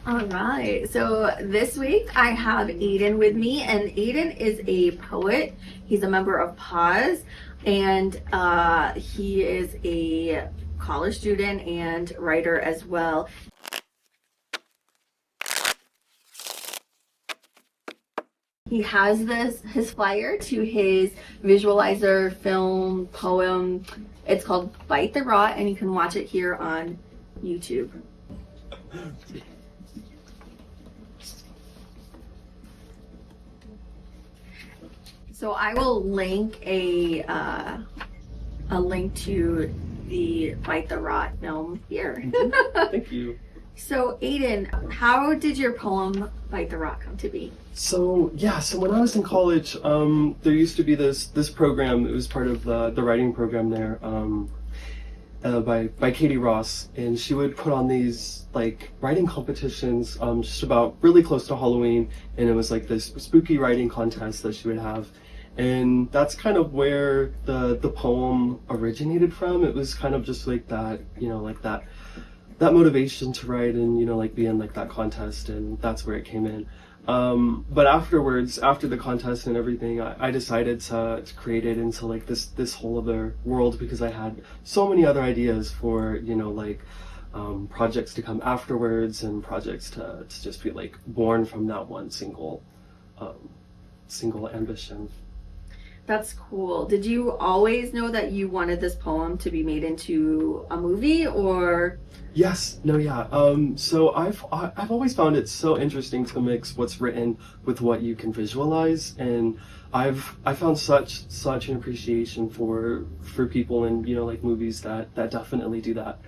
All right, so this week I have Aiden with me, and Aiden is a poet. He's a member of Pause, and he is a college student and writer as well. He has his flyer to his visualizer film poem. It's called Bite the Rot, and you can watch it here on YouTube. So I will link a link to the Bite the Rot film here. Thank you. So Aiden, how did your poem Bite the Rot come to be? So when I was in college, there used to be this program. It was part of the writing program there, by Katie Ross, and she would put on these like writing competitions, just about really close to Halloween, and it was like this spooky writing contest that she would have. And that's kind of where the poem originated from. It was kind of just like that, like that motivation to write and, like be in like that contest, and that's where it came in. But afterwards, after the contest and everything, I decided to create it into like this whole other world, because I had so many other ideas for, projects to come afterwards, and projects to just be like born from that one single ambition. That's cool. Did you always know that you wanted this poem to be made into a movie, or? Yes. No. Yeah. So I've always found it so interesting to mix what's written with what you can visualize, and I found such an appreciation for people in like movies that definitely do that.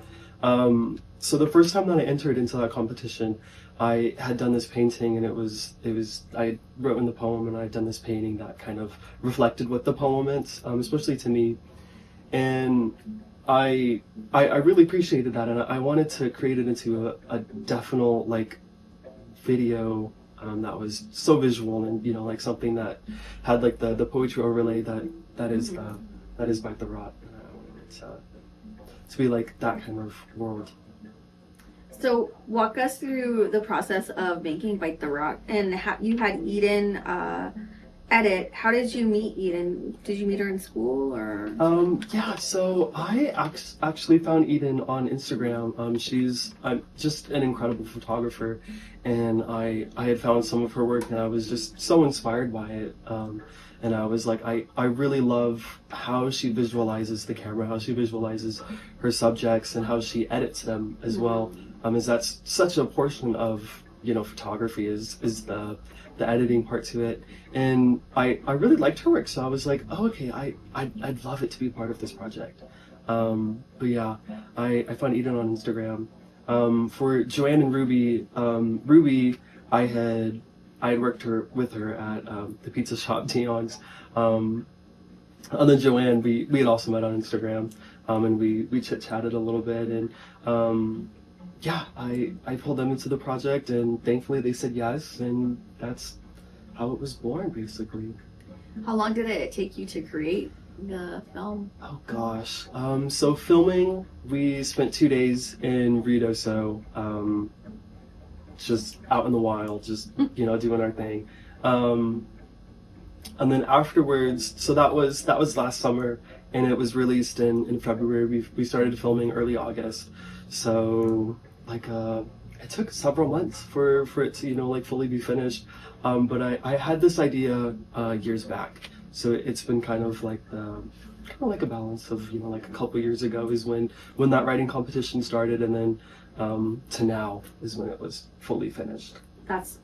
So the first time that I entered into that competition, I had done this painting, and it was I wrote in the poem, and I had done this painting that kind of reflected what the poem meant, especially to me, and I really appreciated that, and I wanted to create it into a definite like video that was so visual, and like something that had like the poetry overlay that is Bite the Rot. And I wanted it to be like that kind of world. So walk us through the process of making Bite the Rot, and you had Eden edit. How did you meet Eden? Did you meet her in school, or? So I actually found Eden on Instagram. She's just an incredible photographer, and I had found some of her work, and I was just so inspired by it. And I was like, I really love how she visualizes the camera, how she visualizes her subjects, and how she edits them as well. Is that's such a portion of photography is the editing part to it, and I really liked her work, so I was like, oh, okay, I'd love it to be part of this project. But yeah, I found Eden on Instagram. For Joanne and Ruby, I had worked with her at the pizza shop Dion's. And then Joanne, we had also met on Instagram, and we chit-chatted a little bit, and I pulled them into the project, and thankfully they said yes, and that's how it was born, basically. How long did it take you to create the film? Oh gosh. So filming, we spent 2 days in Ruidoso, just out in the wild, just doing our thing. And then afterwards, so that was last summer, and it was released in February. We started filming early August. So it took several months for it to fully be finished. But I had this idea years back. So it's been kind of like a balance of like a couple years ago is when that writing competition started, and then to now is when it was fully finished. That's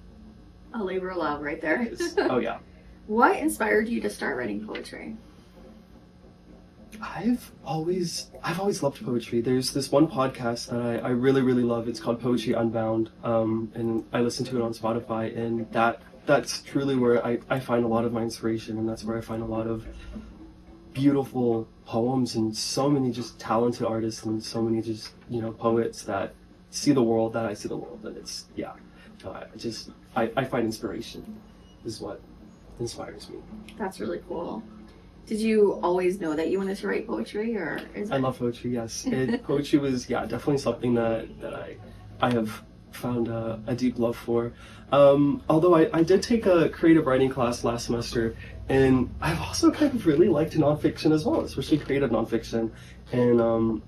a labor of love right there. Oh yeah. What inspired you to start writing poetry? I've always loved poetry. There's this one podcast that I really, really love. It's called Poetry Unbound, and I listen to it on Spotify, and that's truly where I find a lot of my inspiration, and that's where I find a lot of beautiful poems, and so many just talented artists, and so many just poets that see the world that I see the world, and it's I find inspiration is what inspires me. That's really cool. Did you always know that you wanted to write poetry, or I love poetry, yes. Poetry was definitely something that I have found a deep love for. Although I did take a creative writing class last semester, and I've also kind of really liked nonfiction as well, especially creative nonfiction. And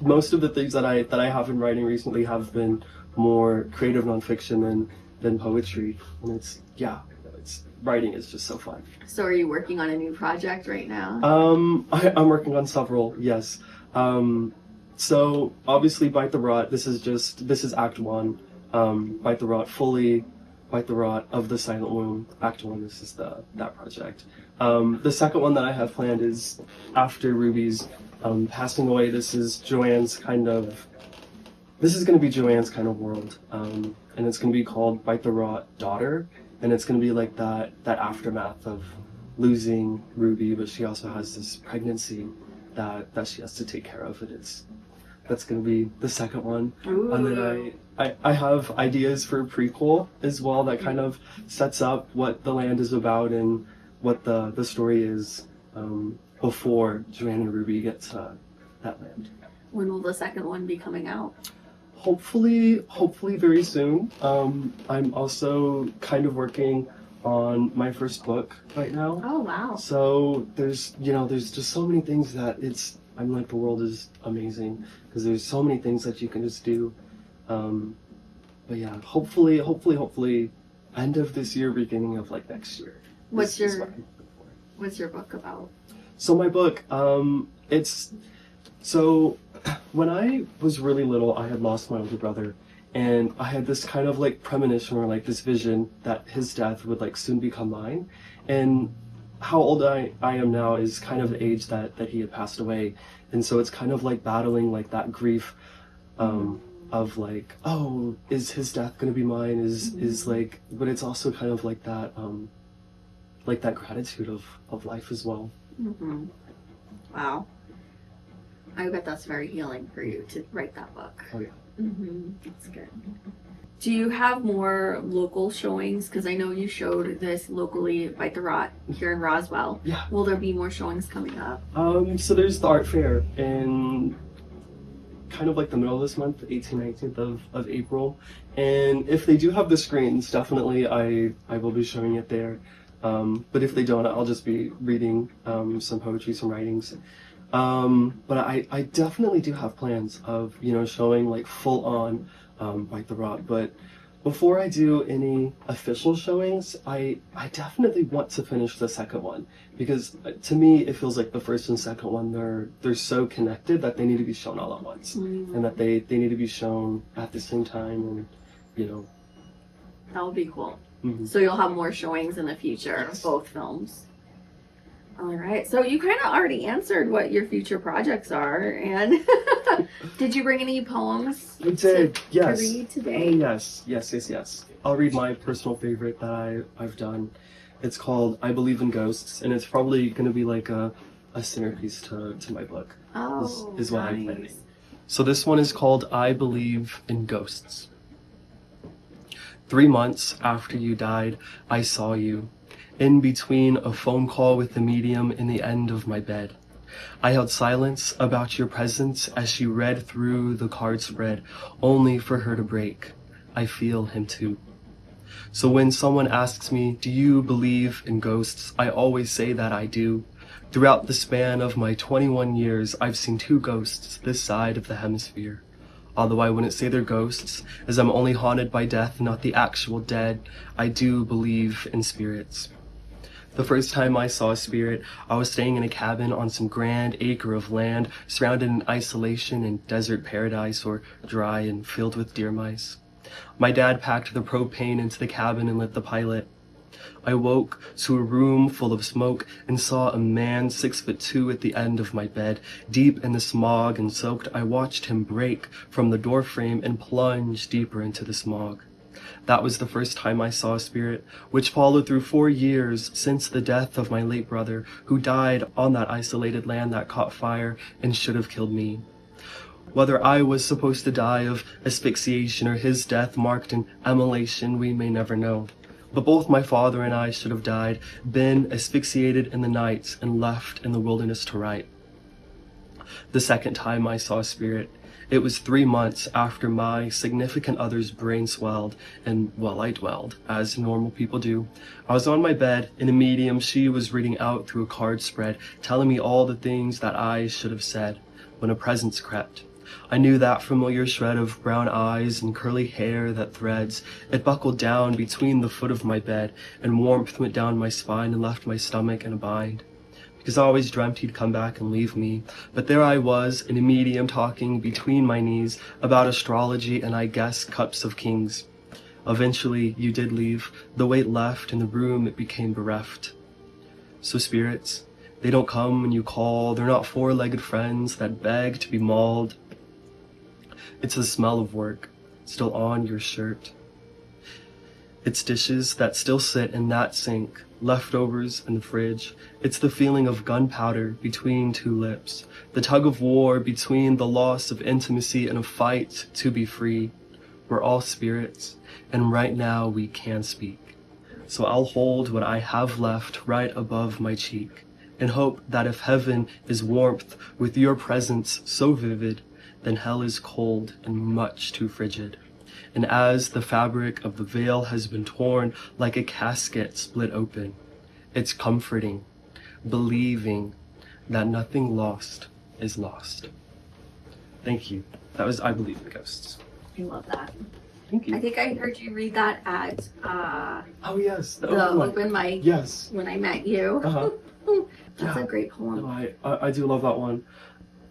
most of the things that I have been writing recently have been more creative nonfiction than poetry, and writing is just so fun. So are you working on a new project right now? I'm working on several, yes. So obviously Bite the Rot, this is Act 1. Bite the Rot, Bite the Rot of the Silent Womb, Act 1, this is that project. The second one that I have planned is after Ruby's passing away. This is going to be Joanne's kind of world. And it's going to be called Bite the Rot Daughter. And it's going to be like that aftermath of losing Ruby, but she also has this pregnancy that she has to take care of. And that's going to be the second one. Ooh. And then I have ideas for a prequel as well that kind of sets up what the land is about and what the story is before Joanne and Ruby get to that land. When will the second one be coming out? Hopefully very soon. I'm also kind of working on my first book right now. Oh wow. So there's just so many things that I'm like, the world is amazing because there's so many things that you can just do. But yeah, hopefully end of this year, beginning of like next year. What's your book about? So my book, so when I was really little, I had lost my older brother, and I had this kind of like premonition or like this vision that his death would like soon become mine. And how old I am now is kind of the age that he had passed away. And so it's kind of like battling like that grief of like, oh, is his death gonna be mine? Is like, but it's also kind of like that gratitude of life as well. Mm-hmm. Wow. I bet that's very healing for you to write that book. Oh yeah. Mm-hmm. That's good. Do you have more local showings? Because I know you showed this locally, Bite the Rot, here in Roswell. Yeah. Will there be more showings coming up? So there's the art fair in kind of like the middle of this month, 18th, 19th of April. And if they do have the screens, definitely I will be showing it there. But if they don't, I'll just be reading some poetry, some writings. But I definitely do have plans of, showing like full on Bite the Rot. But before I do any official showings, I definitely want to finish the second one, because to me it feels like the first and second one, they're so connected that they need to be shown all at once. And that they need to be shown at the same time, and That would be cool. Mm-hmm. So you'll have more showings in the future of both films. All right. So you kind of already answered what your future projects are. And did you bring any poems I did, yes. to read today? Yes. I'll read my personal favorite that I've done. It's called I Believe in Ghosts, and it's probably going to be like a centerpiece to my book. Oh, is what I'm nice. planning. So this one is called I Believe in Ghosts. 3 months after you died, I saw you, in between a phone call with the medium in the end of my bed. I held silence about your presence as she read through the card spread, only for her to break. I feel him too. So when someone asks me, do you believe in ghosts? I always say that I do. Throughout the span of my 21 years, I've seen 2 ghosts this side of the hemisphere. Although I wouldn't say they're ghosts, as I'm only haunted by death, not the actual dead, I do believe in spirits. The first time I saw a spirit, I was staying in a cabin on some grand acre of land, surrounded in isolation in desert paradise, or dry and filled with deer mice. My dad packed the propane into the cabin and lit the pilot. I woke to a room full of smoke and saw a man 6'2" at the end of my bed. Deep in the smog and soaked, I watched him break from the doorframe and plunge deeper into the smog. That was the first time I saw a spirit, which followed through 4 years since the death of my late brother, who died on that isolated land that caught fire and should have killed me. Whether I was supposed to die of asphyxiation or his death marked an immolation, we may never know. But both my father and I should have died, been asphyxiated in the night and left in the wilderness to rot. The second time I saw a spirit, It was 3 months after my significant other's brain swelled, and, well, I dwelled, as normal people do. I was on my bed in a medium she was reading out through a card spread, telling me all the things that I should have said, when a presence crept. I knew that familiar shred of brown eyes and curly hair that threads. It buckled down between the foot of my bed, and warmth went down my spine and left my stomach in a bind. Because I always dreamt he'd come back and leave me. But there I was, in a medium talking between my knees about astrology and I guess cups of kings. Eventually, you did leave. The weight left in the room, it became bereft. So spirits, they don't come when you call. They're not four-legged friends that beg to be mauled. It's the smell of work, still on your shirt. It's dishes that still sit in that sink, leftovers in the fridge. It's the feeling of gunpowder between two lips, the tug of war between the loss of intimacy and a fight to be free. We're all spirits, and right now we can speak. So I'll hold what I have left right above my cheek, and hope that if heaven is warmth with your presence so vivid, then hell is cold and much too frigid. And as the fabric of the veil has been torn like a casket split open, it's comforting, believing that nothing lost is lost. Thank you. That was I Believe in Ghosts. I love that. Thank you. I think I heard you read that at Oh yes, the open mic. Yes. When I met you. Uh-huh. That's Yeah. a great poem. No, I do love that one.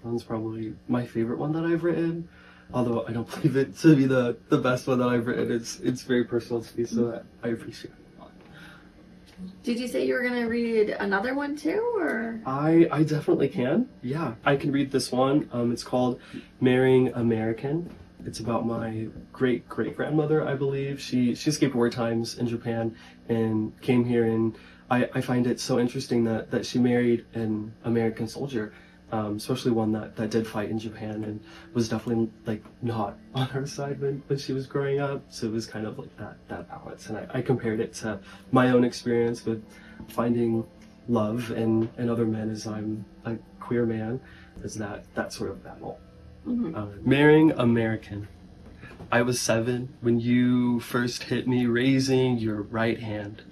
That one's probably my favorite one that I've written. Although I don't believe it to be the best one that I've written. It's very personal to me, so I appreciate it a lot. Did you say you were gonna read another one too, or? I definitely can. Yeah, I can read this one. It's called Marrying American. It's about my great-great-grandmother, I believe. She escaped war times in Japan and came here, and I find it so interesting that she married an American soldier. Especially one that did fight in Japan and was definitely like not on her side when she was growing up. So it was kind of like that balance. And I compared it to my own experience with finding love in other men as I'm a queer man, as that sort of battle. Mm-hmm. Marrying American. I was 7 when you first hit me raising your right hand.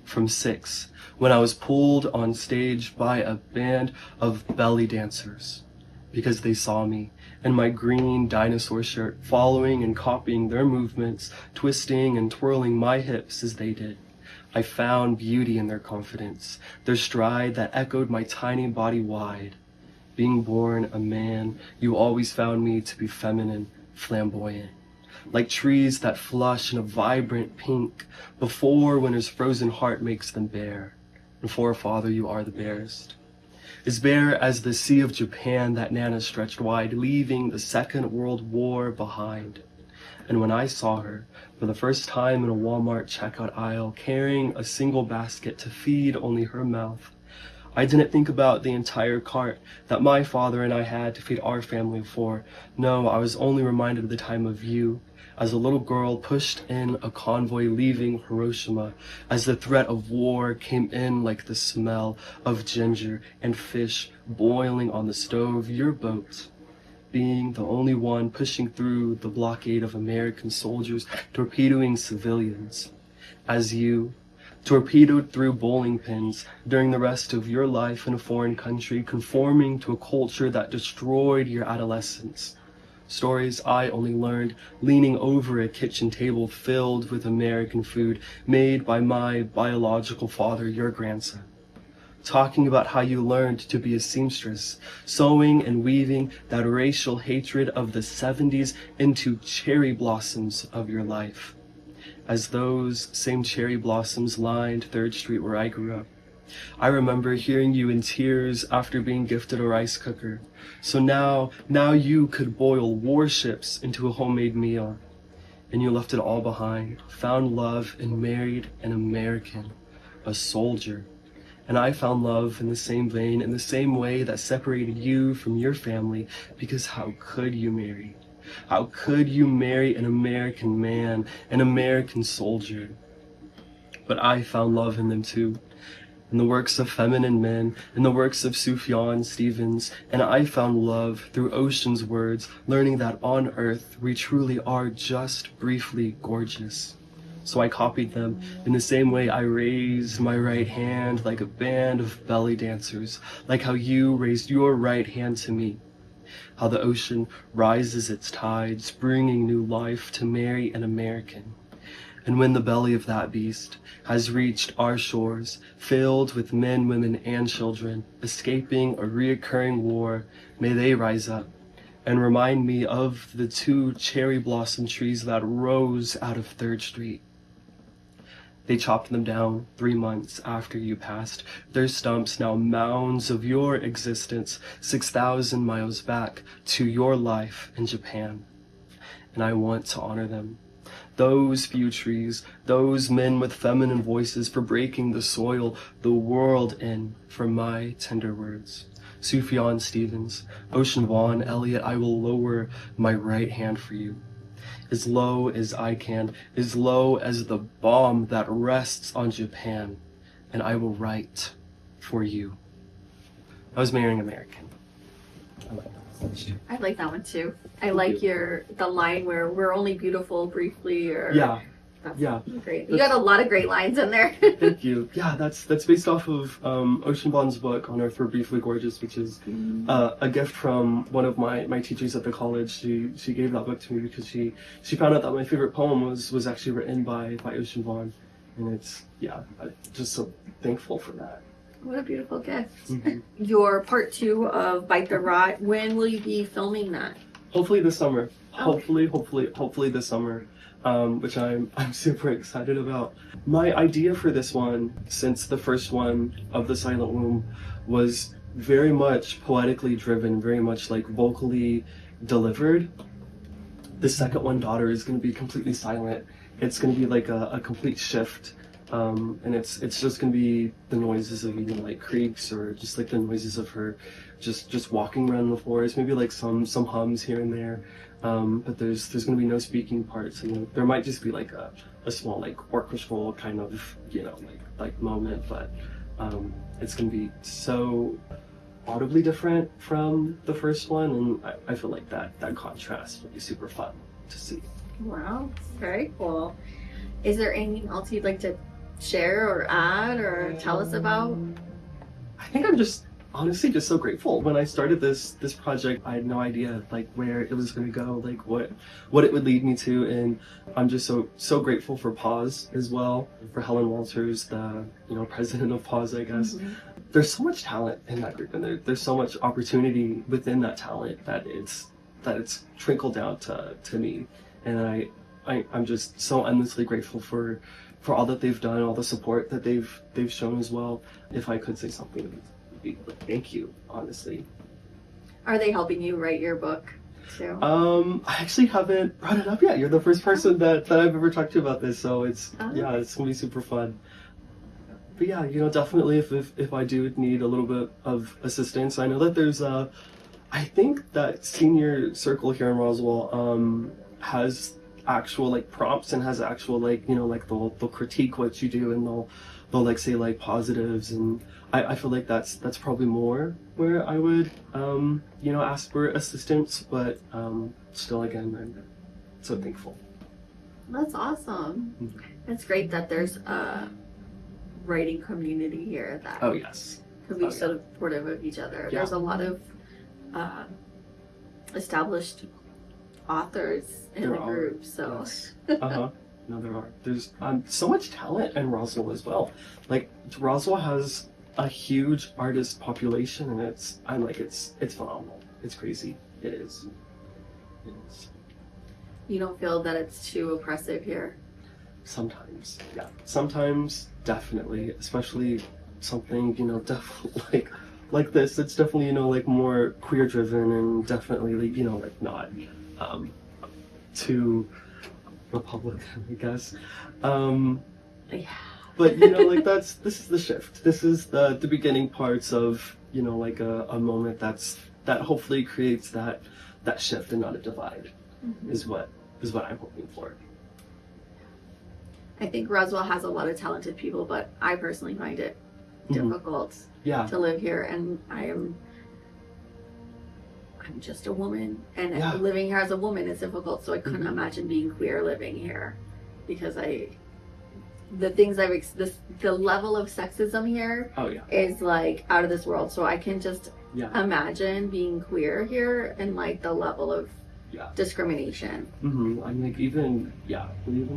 From 6, when I was pulled on stage by a band of belly dancers because they saw me in my green dinosaur shirt, following and copying their movements, twisting and twirling my hips as they did. I found beauty in their confidence, their stride that echoed my tiny body wide. Being born a man, you always found me to be feminine, flamboyant. Like trees that flush in a vibrant pink before winter's frozen heart makes them bare. And for a father, you are the barest. As bare as the sea of Japan that Nana stretched wide, leaving the Second World War behind. And when I saw her for the first time in a Walmart checkout aisle, carrying a single basket to feed only her mouth, I didn't think about the entire cart that my father and I had to feed our family of 4. No, I was only reminded of the time of you, as a little girl pushed in a convoy leaving Hiroshima, as the threat of war came in like the smell of ginger and fish boiling on the stove, your boat being the only one pushing through the blockade of American soldiers torpedoing civilians, as you torpedoed through bowling pins during the rest of your life in a foreign country, conforming to a culture that destroyed your adolescence. Stories I only learned leaning over a kitchen table filled with American food made by my biological father, your grandson. Talking about how you learned to be a seamstress, sewing and weaving that racial hatred of the 70s into cherry blossoms of your life. As those same cherry blossoms lined 3rd Street where I grew up. I remember hearing you in tears after being gifted a rice cooker. So now you could boil warships into a homemade meal. And you left it all behind, found love and married an American, a soldier. And I found love in the same vein, in the same way that separated you from your family, because how could you marry? How could you marry an American man, an American soldier? But I found love in them too. in the works of feminine men, in the works of Sufjan Stevens, and I found love through ocean's words, learning that on earth we truly are just briefly gorgeous. So I copied them. In the same way, I raised my right hand like a band of belly dancers, like how you raised your right hand to me. How the ocean rises its tides, bringing new life to marry an American. And when the belly of that beast has reached our shores, filled with men, women, and children, escaping a reoccurring war, may they rise up and remind me of the 2 cherry blossom trees that rose out of 3rd Street. They chopped them down 3 months after you passed, their stumps now mounds of your existence 6,000 miles back to your life in Japan. And I want to honor them. Those few trees, those men with feminine voices for breaking the soil, the world in, for my tender words. Sufjan Stevens, Ocean Vuong, Elliot, I will lower my right hand for you. As low as I can, as low as the bomb that rests on Japan, and I will write for you. I was marrying American. I like that. I like that one too. I like the line where we're only beautiful briefly, or that's great. You got a lot of great lines in there. Thank you. Yeah, that's based off of Ocean Vuong's book On Earth We're Briefly Gorgeous, which is a gift from one of my teachers at the college. She gave that book to me because she found out that my favorite poem was actually written by Ocean Vuong, and I'm just so thankful for that. What a beautiful gift. Mm-hmm. Your part 2 of Bite the Rot, when will you be filming that? Hopefully this summer. Okay. Hopefully this summer. Which I'm super excited about. My idea for this one, since the first one of The Silent Womb was very much poetically driven, very much like vocally delivered, the second one, Daughter, is going to be completely silent. It's going to be like a complete shift. And it's just gonna be the noises of like creeks, or just like the noises of her just walking around the forest, maybe like some hums here and there, but there's gonna be no speaking parts, and there might just be like a small like orchestral kind of like moment, but it's gonna be so audibly different from the first one, and I feel like that contrast will be super fun to see. Wow, very cool. Is there anything else you'd like to share or add or tell us about? I think I'm just honestly just so grateful. When I started this project, I had no idea like where it was going to go, like what it would lead me to, and I'm just so grateful for Pause as well, for Helen Walters, the president of Pause, I guess. Mm-hmm. There's so much talent in that group, and there's so much opportunity within that talent that it's trickled down to me, and I'm just so endlessly grateful for all that they've done, all the support that they've shown as well. If I could say something, it would be thank you, honestly. Are they helping you write your book too? I actually haven't brought it up yet. You're the first person that I've ever talked to about this, so it's it's gonna be super fun. But yeah, definitely if I do need a little bit of assistance, I know that there's I think that senior circle here in Roswell has actual like prompts, and has actual like they'll critique what you do, and they'll like say like positives, and I feel like that's probably more where I would ask for assistance, but still, again, I'm so thankful. That's awesome. Mm-hmm. It's great that there's a writing community here that can be so supportive of each other. There's a lot of established authors in the group, so yes. No, there are. There's so much talent in Roswell as well. Like, Roswell has a huge artist population, and it's phenomenal. It's crazy. It is. You don't feel that it's too oppressive here? Sometimes, yeah. Sometimes, definitely. Especially something, definitely like this. It's definitely, like more queer driven, and definitely, like not too Republican, I guess. Yeah. But like this is the shift. This is the beginning parts of like a moment that hopefully creates that shift and not a divide. Mm-hmm. is what I'm hoping for. I think Roswell has a lot of talented people, but I personally find it difficult Yeah. to live here, and I'm just a woman, and Yeah. living here as a woman is difficult. So I couldn't Mhm. imagine being queer living here, because the things the level of sexism here Oh yeah. is like out of this world. So I can just Yeah. imagine being queer here and like the level of Yeah. discrimination. I'm like even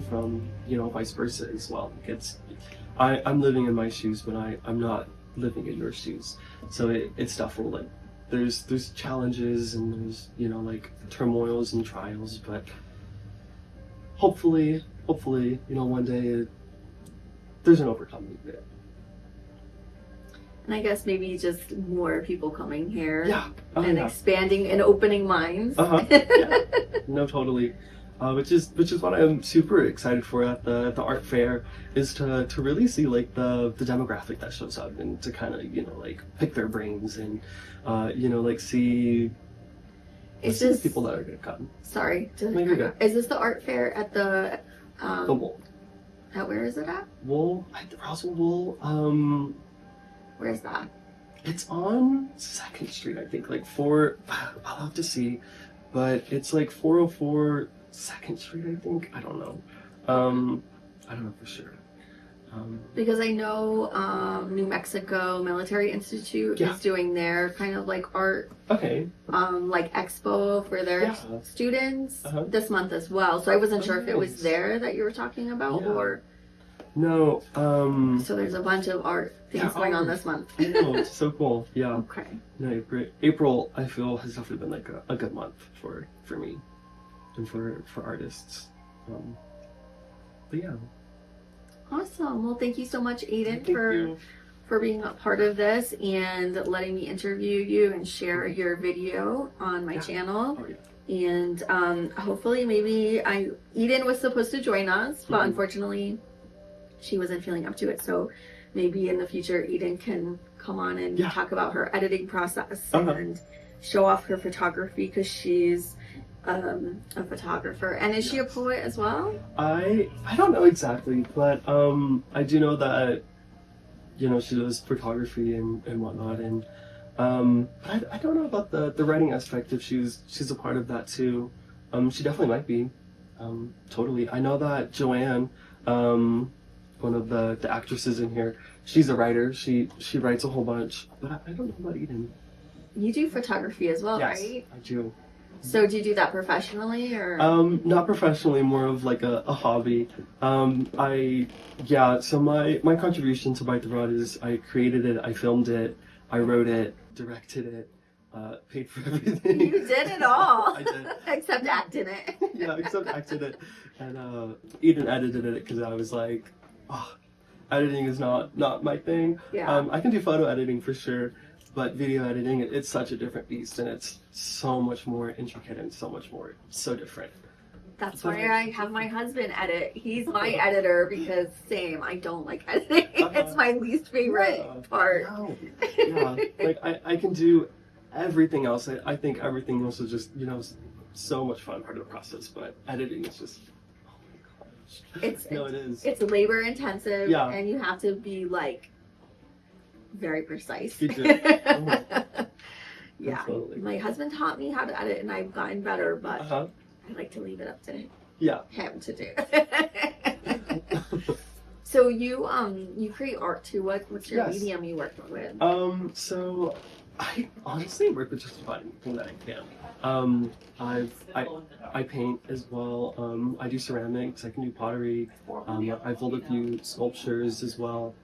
from vice versa as well. I'm living in my shoes, but I'm not living in your shoes. So it's definitely like there's challenges and there's like turmoils and trials, but hopefully one day there's an overcoming of it. And I guess maybe just more people coming here Yeah. Oh, and yeah. expanding and opening minds. Yeah. No, totally. Which is what I'm super excited for at the art fair, is to really see like the demographic that shows up, and to kind of like pick their brains and like see the people that are gonna come. Sorry. No, you're good. Is this the art fair at the Wool. Where is it at? Wool. The Roswell Wool. Where's that? It's on 2nd Street, I think. Like I'll have to see, but it's like 404 2nd Street, I think. I don't know. I don't know for sure. Because I know New Mexico Military Institute is doing their kind of like art like expo for their students this month as well. So I wasn't sure if it was there that you were talking about or no. So there's a bunch of art things going on this month. I know, it's so cool. Yeah. Okay. No, great. April, I feel, has definitely been like a good month for me and for artists. But yeah. Awesome. Well, thank you so much, Aiden, Thank you. for being a part of this and letting me interview you and share your video on my channel. Oh, yeah. And hopefully maybe Eden was supposed to join us, but unfortunately she wasn't feeling up to it. So maybe in the future Eden can come on and talk about her editing process and show off her photography, because she's a photographer. And is she a poet as well? I don't know exactly, but I do know that she does photography and whatnot, and but I don't know about the writing aspect, if she's a part of that too. She definitely might be. Totally. I know that Joanne, one of the actresses in here, she's a writer. She writes a whole bunch, but I don't know about Eden. You do photography as well, yes, right? I do. So do you do that professionally, or? Not professionally, more of like a hobby. So my contribution to Bite the Rod is I created it, I filmed it, I wrote it, directed it, paid for everything. You did it all. I did. Except acting it. Yeah, except acted it. And Eden edited it, because I was like, editing is not my thing. Yeah. I can do photo editing for sure, but video editing, it's such a different beast, and it's so much more intricate and so different. That's why I have my husband edit. He's my editor, because I don't like editing. It's my least favorite part. No. Yeah, like I can do everything else. I think everything else is just, so much fun part of the process, but editing is just, oh my gosh. It is. It's labor intensive, Yeah. and you have to be like very precise. You do. Yeah. Absolutely. My husband taught me how to edit, and I've gotten better, but Uh-huh. I like to leave it up to him to do. So you create art too. What's your medium you work with? So I honestly work with just about anything that I can. I paint as well. I do ceramics. I can do pottery. I've built a few sculptures as well.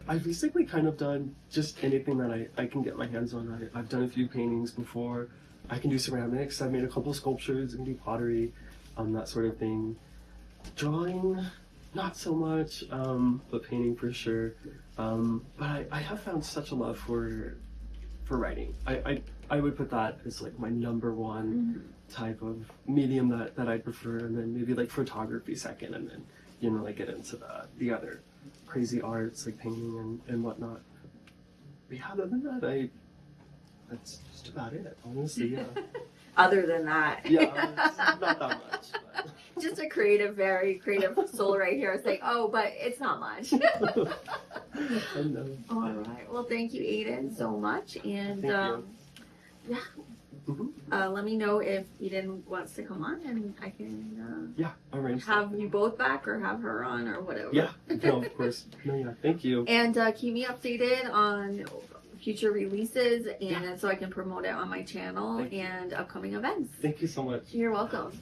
I've basically kind of done just anything that I can get my hands on. I've done a few paintings before. I can do ceramics. I've made a couple sculptures. I can do pottery, that sort of thing. Drawing, not so much, but painting for sure. But I have found such a love for writing. I would put that as like my number one type of medium that I prefer, and then maybe like photography second, and then like get into the other crazy arts like painting and whatnot. But yeah, other than that, that's just about it, honestly. Yeah. Other than that. Yeah, not that much. But. Just a very creative soul right here saying, oh, but it's not much. I know. All right. Well, thank you, Aiden, so much. And Thank yeah, Mhm. let me know if Eden wants to come on, and I can Yeah, arrange have you both back or have her on or whatever. Yeah, no, of course. No, yeah, thank you. And keep me updated on future releases, and so I can promote it on my channel Thank you. and upcoming events. Thank you so much. You're welcome.